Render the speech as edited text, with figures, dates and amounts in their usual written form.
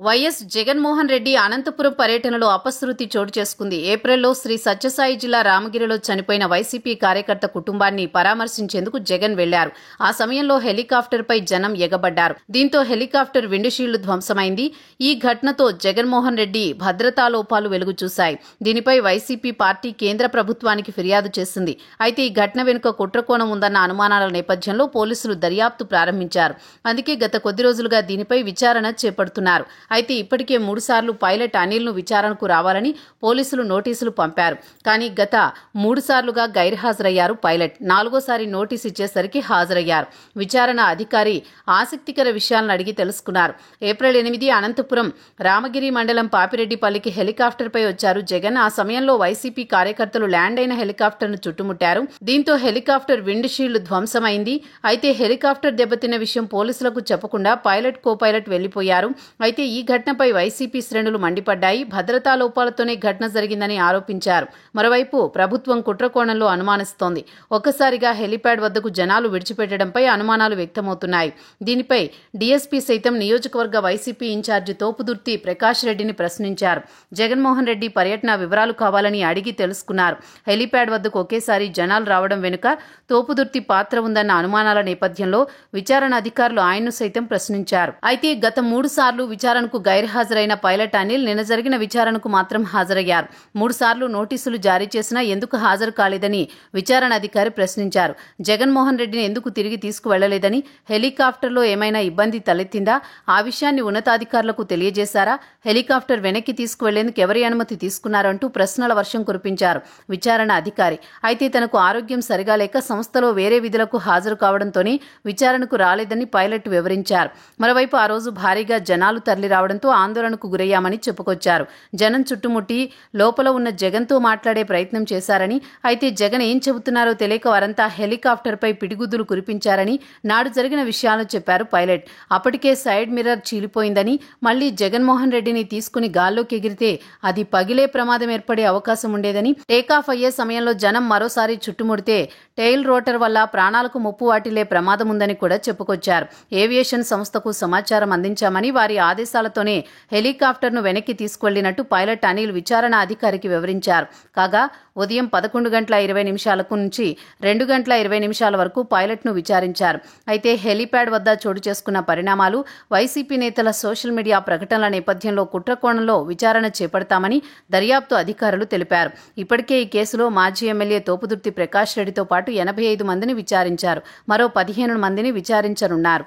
YS Jaganmohan Reddy Anantapuram పర్యటనలో అపశృతి చోటు చేసుకుంది. ఏప్రిల్లో శ్రీ సత్యసాయి జిల్లా రామగిరిలో చనిపోయిన వైసీపీ కార్యకర్త కుటుంబాన్ని పరామర్శించేందుకు జగన్ వెళ్లారు. ఆ సమయంలో హెలికాప్టర్పై జనం ఎగబడ్డారు. దీంతో హెలికాప్టర్ విండ్షీల్డ్ ధ్వంసమైంది. ఈ ఘటనతో జగన్మోహన్ రెడ్డి భద్రతా లోపాలు వెలుగు చూశాయి. దీనిపై వైసీపీ పార్టీ కేంద్ర ప్రభుత్వానికి ఫిర్యాదు చేసింది. అయితే ఈ ఘటన వెనుక కుట్రకోణం ఉందన్న అనుమానాల నేపథ్యంలో పోలీసులు దర్యాప్తు ప్రారంభించారు. అందుకే గత కొద్ది రోజులుగా దీనిపై విచారణ చేపడుతున్నారు. అయితే ఇప్పటికే 3 సార్లు పైలట్ అనిల్ను విచారణకు రావాలని పోలీసులు నోటీసులు పంపారు. కానీ గత 3 సార్లుగా గైర్హాజరయ్యారు పైలట్. 4వసారి నోటీసు ఇచ్చేసరికి హాజరయ్యారు. విచారణ అధికారి ఆసక్తికర విషయాలను అడిగి తెలుసుకున్నారు. ఏప్రిల్ 8 అనంతపురం రామగిరి మండలం పాపిరెడ్డిపల్లికి హెలికాప్టర్పై వచ్చారు జగన్. ఆ సమయంలో వైసీపీ కార్యకర్తలు ల్యాండ్ అయిన హెలికాప్టర్ను చుట్టుముట్టారు. దీంతో హెలికాప్టర్ విండ్ షీల్డ్ ధ్వంసమైంది. అయితే హెలికాప్టర్ దెబ్బతిన్న విషయం పోలీసులకు చెప్పకుండా పైలట్ కో పైలట్ వెళ్లిపోయారు. అయితే ఈ ఘటనపై వైసీపీ శ్రేణులు మండిపడ్డాయి. భద్రతా లోపాలతోనే ఘటన జరిగిందని ఆరోపించారు. మరోవైపు ప్రభుత్వం కుట్రకోణంలో అనుమానిస్తోంది. ఒక్కసారిగా హెలిప్యాడ్ వద్దకు జనాలు విడిచిపెట్టడంపై అనుమానాలు వ్యక్తమవుతున్నాయి. దీనిపై డీఎస్పీ సైతం నియోజకవర్గ వైసీపీ ఇన్ఛార్జి తోపుదుర్తి ప్రకాష్ రెడ్డిని ప్రశ్నించారు. జగన్మోహన్ రెడ్డి పర్యటన వివరాలు కావాలని అడిగి తెలుసుకున్నారు. హెలిప్యాడ్ వద్దకు ఒకేసారి జనాలు రావడం వెనుక తోపుదుర్తి పాత్ర ఉందన్న అనుమానాల నేపథ్యంలో విచారణ అధికారులు ఆయన్ను సైతం ప్రశ్నించారు. అయితే గత 3 సార్లు విచారణకు గైర్హాజరైన పైలట్ అనిల్ నిన్న జరిగిన విచారణకు మాత్రం హాజరయ్యారు. 3 సార్లు నోటీసులు జారీ చేసినా ఎందుకు హాజరు కాలేదని విచారణ అధికారి ప్రశ్నించారు. జగన్మోహన్ రెడ్డిని ఎందుకు తిరిగి తీసుకువెళ్లలేదని, హెలికాప్టర్లో ఏమైనా ఇబ్బంది తలెత్తిందా, ఆ విషయాన్ని ఉన్నతాధికారులకు తెలియజేశారా, హెలికాప్టర్ వెనక్కి తీసుకువెళ్లేందుకు ఎవరి అనుమతి తీసుకున్నారంటూ ప్రశ్నల వర్షం కురిపించారు విచారణ అధికారి. అయితే తనకు ఆరోగ్యం సరిగా లేక సంస్థలో వేరే విధులకు హాజరు కావడంతోనే విచారణకు రాలేదని పైలట్ వివరించారు. మరోవైపు ఆ రోజు భారీగా జనాలు తరలి రావడంతో ఆందోళనకు గురయ్యామని చెప్పుకొచ్చారు. జనం చుట్టుముట్టి లోపల ఉన్న జగన్తో మాట్లాడే ప్రయత్నం చేశారని, అయితే జగన్ ఏం చెబుతున్నారో తెలియక వారంతా హెలికాప్టర్పై పిడిగుద్దులు కురిపించారని నాడు జరిగిన విషయాలను చెప్పారు పైలట్. అప్పటికే సైడ్ మిర్రర్ చీలిపోయిందని, మళ్లీ జగన్మోహన్ రెడ్డిని తీసుకుని గాల్లోకి ఎగిరితే అది పగిలే ప్రమాదం ఏర్పడే అవకాశం ఉండేదని, టేకాఫ్ అయ్యే సమయంలో జనం మరోసారి చుట్టుముడితే టెయిల్ రోటర్ వల్ల ప్రాణాలకు ముప్పు వాటిల్లే ప్రమాదం ఉందని కూడా చెప్పుకొచ్చారు. ఏవియేషన్ సంస్థకు సమాచారం అందించామని, వారి ఆదేశాలతోనే హెలికాప్టర్ను వెనక్కి తీసుకువెళ్లినట్టు పైలట్ అనిల్ విచారణ అధికారికి వివరించారు. కాగా ఉదయం 11:20 నుంచి 2:20 వరకు పైలట్ను విచారించారు. అయితే హెలిప్యాడ్ వద్ద చోటు చేసుకున్న పరిణామాలు, వైసీపీ నేతల సోషల్ మీడియా ప్రకటనల నేపథ్యంలో కుట్రకోణంలో విచారణ చేపడతామని దర్యాప్తు అధికారులు తెలిపారు. ఇప్పటికే ఈ కేసులో మాజీ ఎమ్మెల్యే తోపుదుర్తి ప్రకాష్ రెడ్డితో పాటు 85 మందిని విచారించారు. మరో 15 మందిని విచారించనున్నారు.